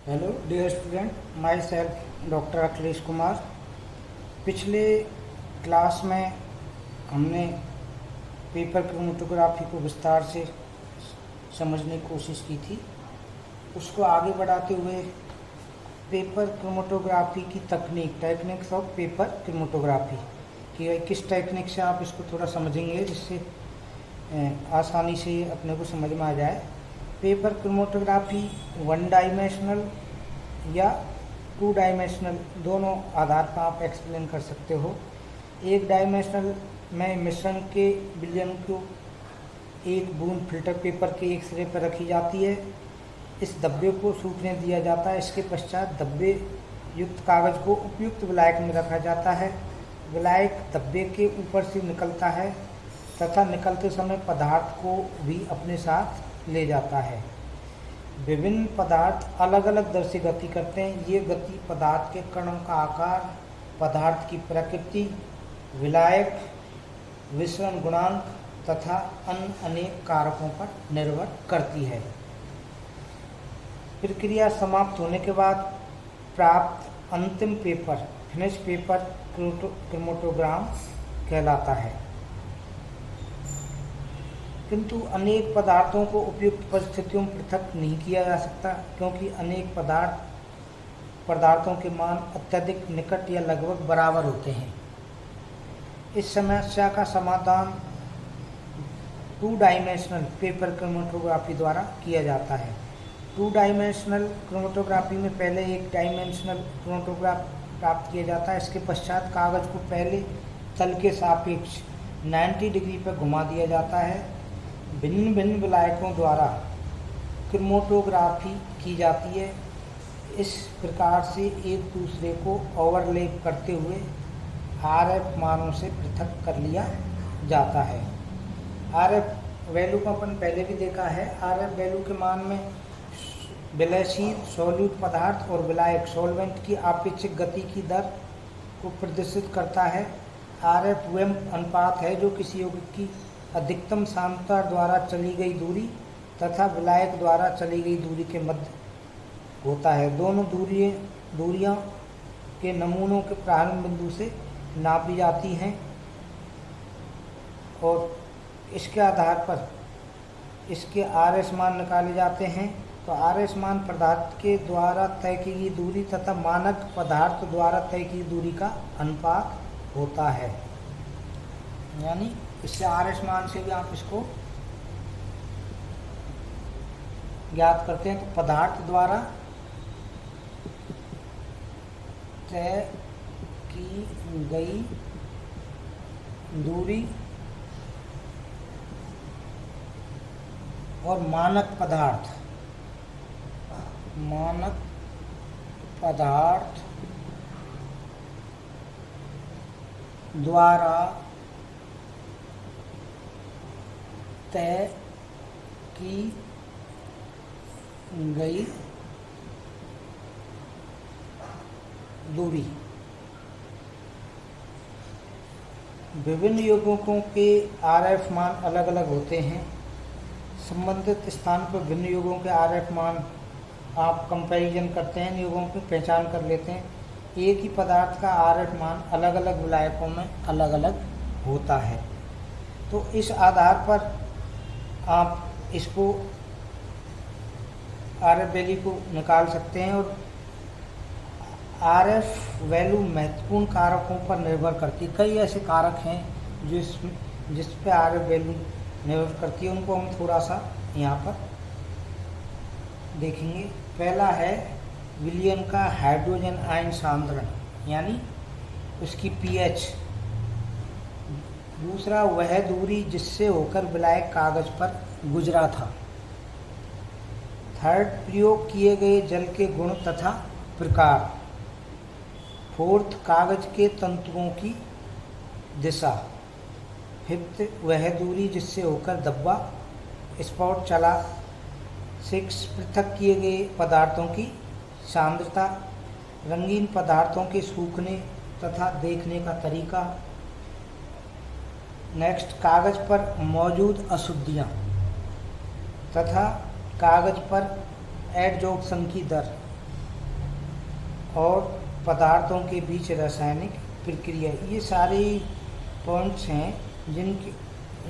Hello dear student, myself doctor Akhilesh Kumar. पिछले class में हमने पेपर क्रोमेटोग्राफी को विस्तार से समझने की कोशिश की थी। उसको आगे बढ़ाते हुए पेपर क्रोमेटोग्राफी की टेक्निक्स ऑफ पेपर क्रोमेटोग्राफी कि किस टेक्निक से आप इसको थोड़ा समझेंगे जिससे आसानी से अपने को समझ में आ जाए। पेपर क्रोमेटोग्राफी वन डायमेंशनल या टू डायमेंशनल दोनों आधार पर आप एक्सप्लेन कर सकते हो। एक डायमेंशनल में मिश्रण के विलयन को एक बूंद फिल्टर पेपर के एक सिरे पर रखी जाती है। इस धब्बे को सूखने दिया जाता है। इसके पश्चात धब्बे युक्त कागज को उपयुक्त विलायक में रखा जाता है। विलायक धब्बे के ऊपर से निकलता है तथा निकलते समय पदार्थ को भी अपने साथ ले जाता है। विभिन्न पदार्थ अलग अलग दर से गति करते हैं। ये गति पदार्थ के कणों का आकार, पदार्थ की प्रकृति, विलायक विसरण गुणांक तथा अन्य अनेक कारकों पर निर्भर करती है। प्रक्रिया समाप्त होने के बाद प्राप्त अंतिम पेपर फिनिश पेपर क्रोमेटोग्राम कहलाता है। किंतु अनेक पदार्थों को उपयुक्त परिस्थितियों में पृथक नहीं किया जा सकता, क्योंकि अनेक पदार्थों के मान अत्यधिक निकट या लगभग बराबर होते हैं। इस समस्या का समाधान टू डायमेंशनल पेपर क्रोमेटोग्राफी द्वारा किया जाता है। टू डायमेंशनल क्रोमेटोग्राफी में पहले एक डायमेंशनल क्रोमेटोग्राफ प्राप्त किया जाता है। इसके पश्चात कागज को पहले तल के सापेक्ष 90 डिग्री पर घुमा दिया जाता है। भिन्न भिन्न विलायकों द्वारा क्रोमेटोग्राफी की जाती है। इस प्रकार से एक दूसरे को ओवरलैप करते हुए आरएफ मानों से पृथक कर लिया जाता है। आरएफ वैल्यू को अपन पहले भी देखा है। आरएफ वैल्यू के मान में विलयशील सॉल्यूट पदार्थ और विलायक सॉल्वेंट की आपेक्षिक गति की दर को प्रदर्शित करता है। आरएफ वह अनुपात है जो किसी यौगिक की अधिकतम सांद्रता द्वारा चली गई दूरी तथा विलायक द्वारा चली गई दूरी के मध्य होता है। दोनों दूरियां के नमूनों के प्रारंभ बिंदु से नापी जाती हैं और इसके आधार पर इसके आरएस मान निकाले जाते हैं। तो आरएस मान पदार्थ के द्वारा तय की गई दूरी तथा मानक पदार्थ द्वारा तय की दूरी का अनुपात होता है। यानी इससे आरएस मान से भी आप इसको ज्ञात करते हैं। तो पदार्थ द्वारा तय की गई दूरी और मानक पदार्थ द्वारा तय की गई दूरी। विभिन्न यौगिकों के आरएफ मान अलग अलग होते हैं। संबंधित स्थान पर भिन्न यौगिकों के आरएफ मान आप कंपैरिजन करते हैं, यौगिकों की पहचान कर लेते हैं। एक ही पदार्थ का आरएफ मान अलग अलग विलायकों में अलग अलग होता है। तो इस आधार पर आप इसको आरएफ वैल्यू को निकाल सकते हैं। और आरएफ वैल्यू महत्वपूर्ण कारकों पर निर्भर करती है। कई ऐसे कारक हैं जिस पे आरएफ वैल्यू निर्भर करती है। उनको हम थोड़ा सा यहाँ पर देखेंगे। पहला है विलयन का हाइड्रोजन आयन सांद्रण, यानी उसकी पीएच। दूसरा वह दूरी जिससे होकर विलायक कागज पर गुजरा था। थर्ड प्रयोग किए गए जल के गुण तथा प्रकार। फोर्थ कागज के तंतुओं की दिशा। फिफ्थ वह दूरी जिससे होकर धब्बा स्पॉट चला। सिक्स पृथक किए गए पदार्थों की सांद्रता। रंगीन पदार्थों के सूखने तथा देखने का तरीका। नेक्स्ट कागज पर मौजूद अशुद्धियाँ तथा कागज पर एडजॉर्प्शन की दर। और पदार्थों के बीच रासायनिक प्रक्रिया, ये सारे पॉइंट्स हैं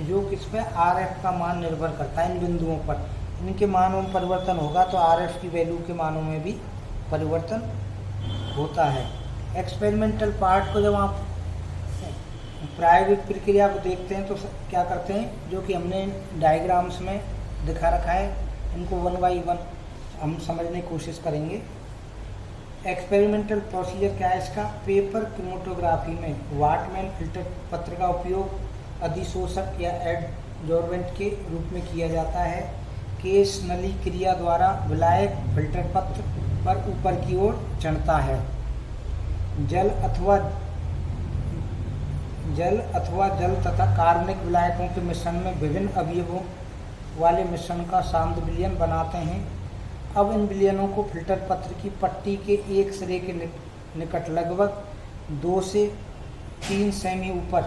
जो किस पे RF का मान निर्भर करता है। इन बिंदुओं पर इनके मानों में परिवर्तन होगा तो RF की वैल्यू के मानों में भी परिवर्तन होता है। एक्सपेरिमेंटल पार्ट को जब आप प्रायोगिक प्रक्रिया को देखते हैं तो क्या करते हैं, जो कि हमने डायग्राम्स में दिखा रखा है, इनको 1 बाई 1 हम समझने की कोशिश करेंगे। एक्सपेरिमेंटल प्रोसीजर क्या है इसका? पेपर क्रोमेटोग्राफी में वाटमैन फिल्टर पत्र का उपयोग अधिशोषक या एडजॉर्बेंट के रूप में किया जाता है। केस नली क्रिया द्वारा विलायक फिल्टर पत्र पर ऊपर की ओर चढ़ता है। जल अथवा जल तथा कार्बनिक विलायकों के मिश्रण में विभिन्न अवयवों वाले मिश्रण का सांद्र विलयन बनाते हैं। अब इन विलयनों को फिल्टर पत्र की पट्टी के एक सिरे के निकट लगभग 2 से 3 सेमी ऊपर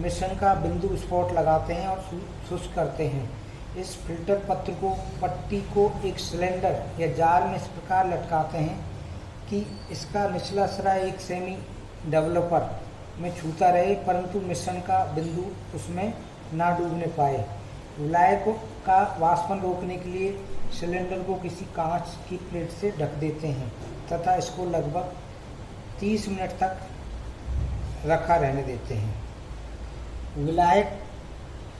मिश्रण का बिंदु स्पॉट लगाते हैं और शुष्क करते हैं। इस फिल्टर पत्र को पट्टी को एक सिलेंडर या जार में इस प्रकार लटकाते हैं कि इसका निचला सिरा 1 सेमी डेवलपर में छूता रहे, परंतु मिश्रण का बिंदु उसमें ना डूबने पाए। विलायकों का वाष्पन रोकने के लिए सिलेंडर को किसी कांच की प्लेट से ढक देते हैं तथा इसको लगभग 30 मिनट तक रखा रहने देते हैं। विलायक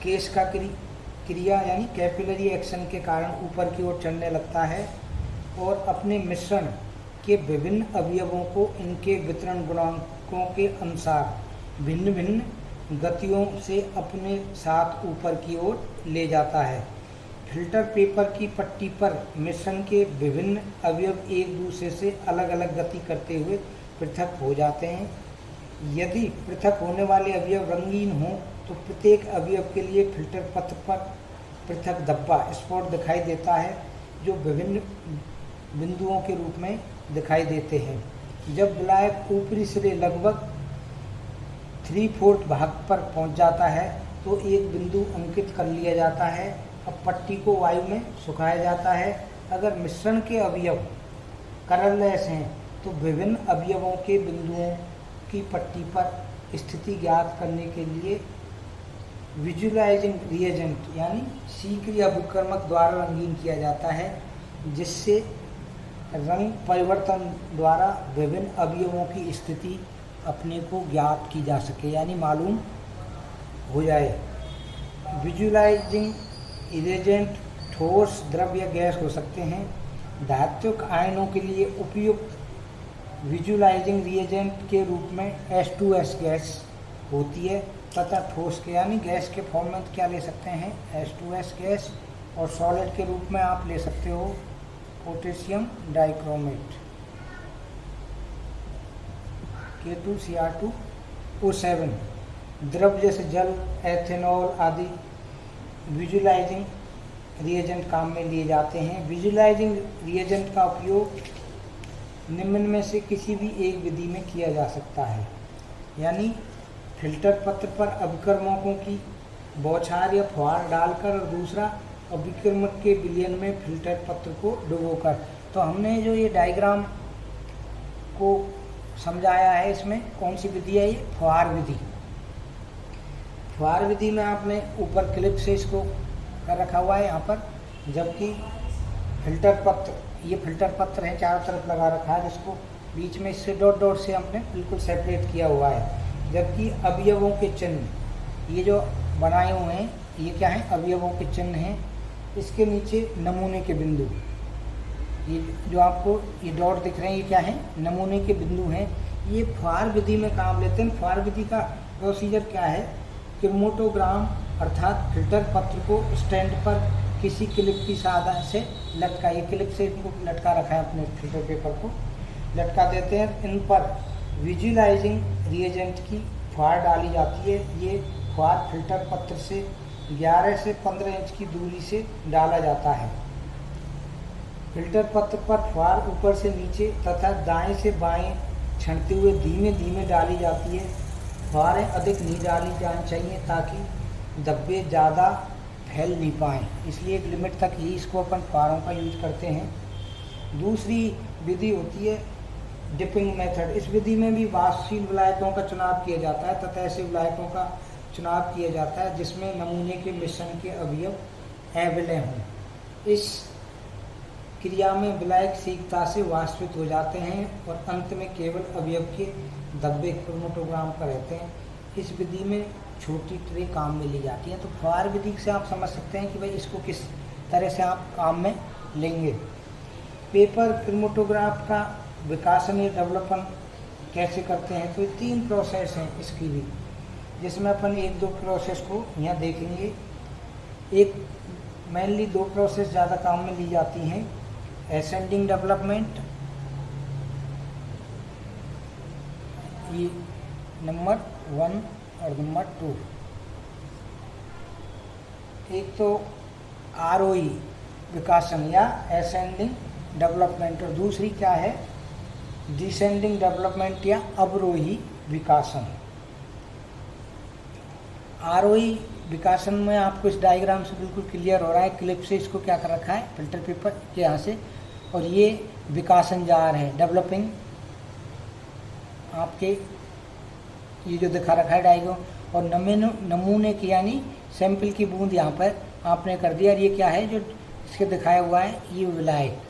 केस का क्रिया यानी कैपिलरी एक्शन के कारण ऊपर की ओर चढ़ने लगता है और अपने मिश्रण के विभिन्न अवयवों को इनके वितरण गुणांकों के अनुसार भिन्न भिन्न गतियों से अपने साथ ऊपर की ओर ले जाता है। फिल्टर पेपर की पट्टी पर मिश्रण के विभिन्न अवयव एक दूसरे से अलग अलग गति करते हुए पृथक हो जाते हैं। यदि पृथक होने वाले अवयव रंगीन हों तो प्रत्येक अवयव के लिए फिल्टर पत्र पर पृथक धब्बा स्पॉट दिखाई देता है, जो विभिन्न बिंदुओं के रूप में दिखाई देते हैं। जब विलायक ऊपरी सिरे लगभग 3/4 भाग पर पहुंच जाता है तो एक बिंदु अंकित कर लिया जाता है। अब पट्टी को वायु में सुखाया जाता है। अगर मिश्रण के अवयव कलरलेस हैं तो विभिन्न अवयवों के बिंदुओं की पट्टी पर स्थिति ज्ञात करने के लिए विजुलाइजिंग रिएजेंट यानी सीक्र या विकर्मक द्वारा रंगीन किया जाता है, जिससे रंग परिवर्तन द्वारा विभिन्न अवयवों की स्थिति अपने को ज्ञात की जा सके यानी मालूम हो जाए। विजुलाइजिंग रिएजेंट ठोस, द्रव या गैस हो सकते हैं। धात्विक आयनों के लिए उपयुक्त विजुलाइजिंग रिएजेंट के रूप में H2S गैस होती है तथा ठोस के यानी गैस के फॉर्म में क्या ले सकते हैं, H2S गैस, और सॉलिड के रूप में आप ले सकते हो पोटेशियम डाइक्रोमेट K2Cr2O7। द्रव जैसे जल, एथेनॉल आदि विजुलाइजिंग रिएजेंट काम में लिए जाते हैं। विजुलाइजिंग रिएजेंट का उपयोग निम्न में से किसी भी एक विधि में किया जा सकता है, यानी फिल्टर पत्र पर अभिकर्मकों की बौछार या फुहार डालकर और दूसरा अभिकर्मक के विलयन में फिल्टर पत्र को डुबोकर। तो हमने जो ये डायग्राम को समझाया है, इसमें कौन सी विधि है, ये फुहार विधि। फुहार विधि में आपने ऊपर क्लिप से इसको कर रखा हुआ है यहाँ पर, जबकि फिल्टर पत्र, ये फिल्टर पत्र है चारों तरफ लगा रखा है, जिसको बीच में इससे डॉट डॉट से हमने बिल्कुल सेपरेट किया हुआ है। जबकि अवयवों के चिन्ह ये जो बनाए हुए हैं, ये क्या है, अवयवों के चिन्ह हैं। इसके नीचे नमूने के बिंदु, ये जो आपको ये डॉट दिख रहे हैं, ये क्या है, नमूने के बिंदु हैं। ये फुहार विधि में काम लेते हैं। फुहार विधि का प्रोसीजर क्या है, क्रोमेटोग्राम अर्थात फिल्टर पत्र को स्टैंड पर किसी क्लिप की सहायता से लटका, ये क्लिप से इनको लटका रखा है, अपने फिल्टर पेपर को लटका देते हैं। इन पर विजुलाइजिंग रिएजेंट की फुहार डाली जाती है। ये फुहार फिल्टर पत्र से 11 से 15 इंच की दूरी से डाला जाता है। फिल्टर पत्र पर फुहार ऊपर से नीचे तथा दाएं से बाएं छनते हुए धीमे धीमे डाली जाती है। फुहारें अधिक नहीं डाली जानी चाहिए ताकि धब्बे ज़्यादा फैल नहीं पाएँ, इसलिए एक लिमिट तक ही इसको अपन फुहारों का यूज करते हैं। दूसरी विधि होती है डिपिंग मेथड, इस विधि में भी वाष्पशील विलायकों का चुनाव किया जाता है तथा ऐसे विलायकों का चुनाव किया जाता है जिसमें नमूने के मिश्रण के अवयव अविलय हों। इस क्रिया में विलायक शीघ्रता से वाष्पित हो जाते हैं और अंत में केवल अवयव के धब्बे क्रोमेटोग्राम पर रहते हैं। इस विधि में छोटी ट्रे काम में ली जाती है। तो फुहार विधि से आप समझ सकते हैं कि भाई इसको किस तरह से आप काम में लेंगे। पेपर क्रोमेटोग्राफ का विकासन या डेवलपमेंट कैसे करते हैं, तो ये 3 प्रोसेस हैं इसकी भी, जिसमें अपन 1-2 प्रोसेस को यहाँ देखेंगे। एक मेनली 2 प्रोसेस ज़्यादा काम में ली जाती हैं, एसेंडिंग डेवलपमेंट, ये नंबर 1 और नंबर 2। एक तो आरोही विकासन या एसेंडिंग डेवलपमेंट और दूसरी क्या है, डिसेंडिंग डेवलपमेंट या अवरोही विकासन। आरोही विकासन में आपको इस डायग्राम से बिल्कुल क्लियर हो रहा है, क्लिप से इसको क्या कर रखा है, फिल्टर पेपर के यहाँ से, और ये विकासन जार है, डेवलपिंग आपके ये जो दिखा रखा है डायग्राम, और नमूने की यानी सैंपल की बूंद यहाँ पर आपने कर दिया। और ये क्या है जो इसके दिखाया हुआ है, ये विलायक।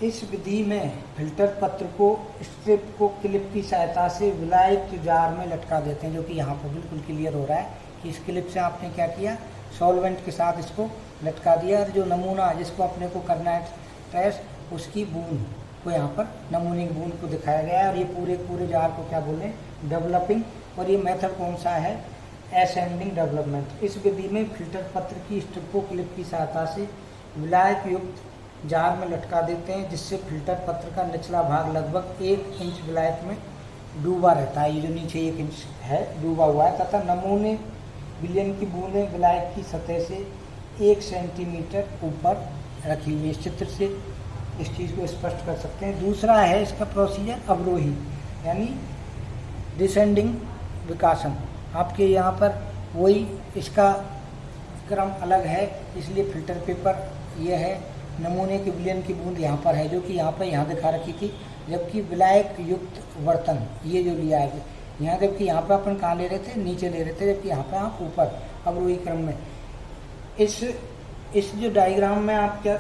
इस विधि में फिल्टर पत्र को स्ट्रिप को क्लिप की सहायता से विलायक जार में लटका देते हैं, जो कि यहाँ पर बिल्कुल क्लियर हो रहा है कि इस क्लिप से आपने क्या किया, सॉल्वेंट के साथ इसको लटका दिया। और जो नमूना जिसको अपने को करना है टेस्ट, उसकी बूंद को यहाँ पर नमूने की बूंद को दिखाया गया है। और ये पूरे जार को क्या बोले, डेवलपिंग। और ये मेथड कौन सा है, एसेंडिंग डेवलपमेंट। इस विधि में फिल्टर पत्र की स्ट्रिप को क्लिप की सहायता से विलायक युक्त जार में लटका देते हैं, जिससे फिल्टर पत्र का निचला भाग लगभग 1 इंच विलायक में डूबा रहता है। ये जो नीचे 1 इंच है डूबा हुआ है, तथा नमूने विलयन की बूंदें विलायक की सतह से 1 सेंटीमीटर ऊपर रखी हुई। इस चित्र से इस चीज़ को स्पष्ट कर सकते हैं। दूसरा है इसका प्रोसीजर अवरोही यानी डिसेंडिंग विकासन। आपके यहाँ पर वही इसका क्रम अलग है, इसलिए फिल्टर पेपर ये है, नमूने के विलयन की बूंद यहाँ पर है, जो कि यहाँ दिखा रखी थी, जबकि विलायक युक्त बर्तन ये जो लिया है यहाँ, जबकि यहाँ पर अपन कहाँ ले रहे थे, नीचे ले रहे थे, जबकि यहाँ पर आप ऊपर अवरोही क्रम में। इस जो डायग्राम में आप क्या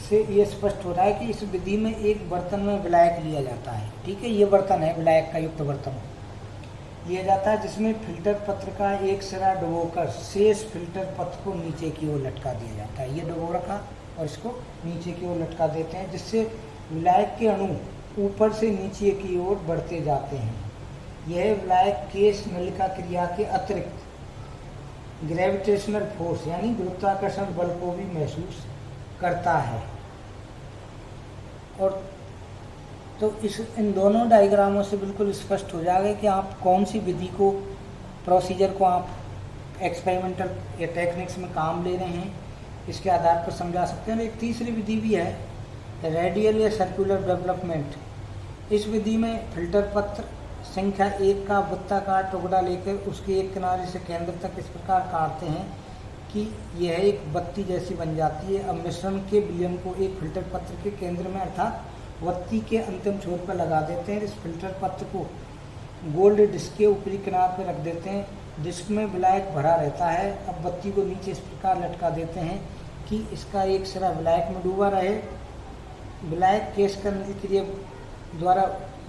से ये स्पष्ट हो रहा है कि इस विधि में एक बर्तन में विलायक लिया जाता है। ठीक है, ये बर्तन है विलायक का युक्त बर्तन लिया जाता है, जिसमें फिल्टर पत्र का एक सिरा डुबोकर शेष फिल्टर पत्र को नीचे की ओर लटका दिया जाता है। ये डुबो रखा और इसको नीचे की ओर लटका देते हैं, जिससे विलायक के अणु ऊपर से नीचे की ओर बढ़ते जाते हैं। यह विलायक केश नलिका क्रिया के अतिरिक्त ग्रेविटेशनल फोर्स यानी गुरुत्वाकर्षण बल को भी महसूस करता है। और तो इन दोनों डायग्रामों से बिल्कुल स्पष्ट हो जाएगा कि आप कौन सी विधि को, प्रोसीजर को आप एक्सपेरिमेंटल या टेक्निक्स में काम ले रहे हैं, इसके आधार पर समझा सकते हैं। एक तीसरी विधि भी है, रेडियल या सर्कुलर डेवलपमेंट। इस विधि में फिल्टर पत्र संख्या 1 का वृत्ताकार टुकड़ा लेकर उसके एक किनारे से केंद्र तक इस प्रकार काटते हैं कि यह एक बत्ती जैसी बन जाती है। अब मिश्रण के विलयन को एक फिल्टर पत्र के केंद्र में अर्थात बत्ती के अंतिम छोर पर लगा देते हैं। इस फिल्टर पत्र को गोल्ड डिस्क के ऊपरी किनारे पर रख देते हैं। डिस्क में विलायक भरा रहता है। अब बत्ती को नीचे इस प्रकार लटका देते हैं कि इसका एक सिरा विलायक में डूबा रहे। विलायक केश करने की क्रिया द्वारा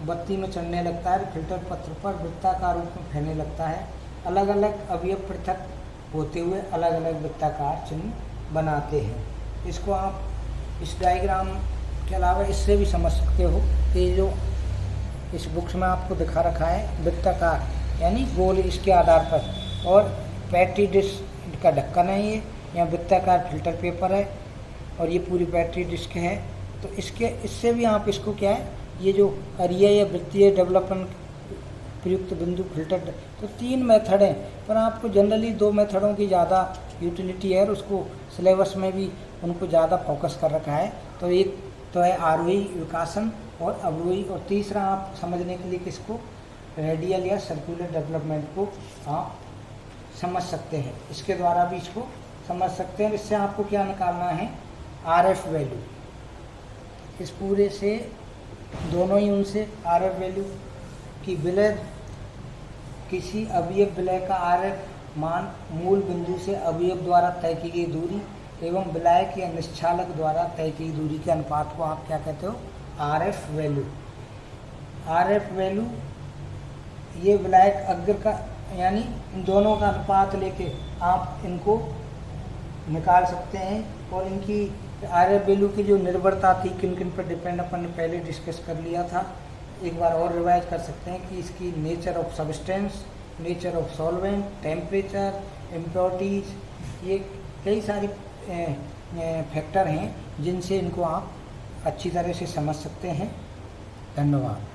बत्ती में चढ़ने लगता है, फिल्टर पत्र पर वृत्ताकार रूप में फैलने लगता है। अलग अलग अवयव पृथक होते हुए अलग अलग वृत्ताकार चिन्ह बनाते हैं। इसको आप इस डायग्राम के अलावा इससे भी समझ सकते हो कि जो इस बुक्स में आपको दिखा रखा है वृत्ताकार यानी गोल इसके आधार पर, और बैटरी डिस्क का ढक्कन है ये, या वृत्ताकार फिल्टर पेपर है और ये पूरी बैटरी डिस्क है। तो इससे भी आप इसको क्या है, ये जो अरिया या वृत्तीय डेवलपमेंट प्रयुक्त बिंदु फिल्टर, तो 3 मेथड हैं, पर आपको जनरली 2 मेथडों की ज़्यादा यूटिलिटी है और उसको सिलेबस में भी उनको ज़्यादा फोकस कर रखा है। तो एक तो है आरोही विकासन और अवरोही, और तीसरा आप समझने के लिए किसको, रेडियल या सर्कुलर डेवलपमेंट को आप समझ सकते हैं। इसके द्वारा भी इसको समझ सकते हैं। इससे आपको क्या निकालना है, RF वैल्यू। इस पूरे से दोनों ही उनसे आर एफ वैल्यू की विलय किसी अवयव विलय का आर एफ मान मूल बिंदु से अवयव द्वारा तय की गई दूरी एवं विलायक या निश्चालक द्वारा तय की गई दूरी के अनुपात को आप क्या कहते हो? R F value. R F value ये विलायक अग्र का यानी इन दोनों का अनुपात लेके आप इनको निकाल सकते हैं। और इनकी आर एफ वैल्यू की जो निर्भरता थी किन किन पर डिपेंड अपन ने पहले डिस्कस कर लिया था, एक बार और रिवाइज कर सकते हैं कि इसकी nature of substance, nature of solvent, temperature, impurities, ये कई सारी फैक्टर हैं जिनसे इनको आप अच्छी तरह से समझ सकते हैं। धन्यवाद।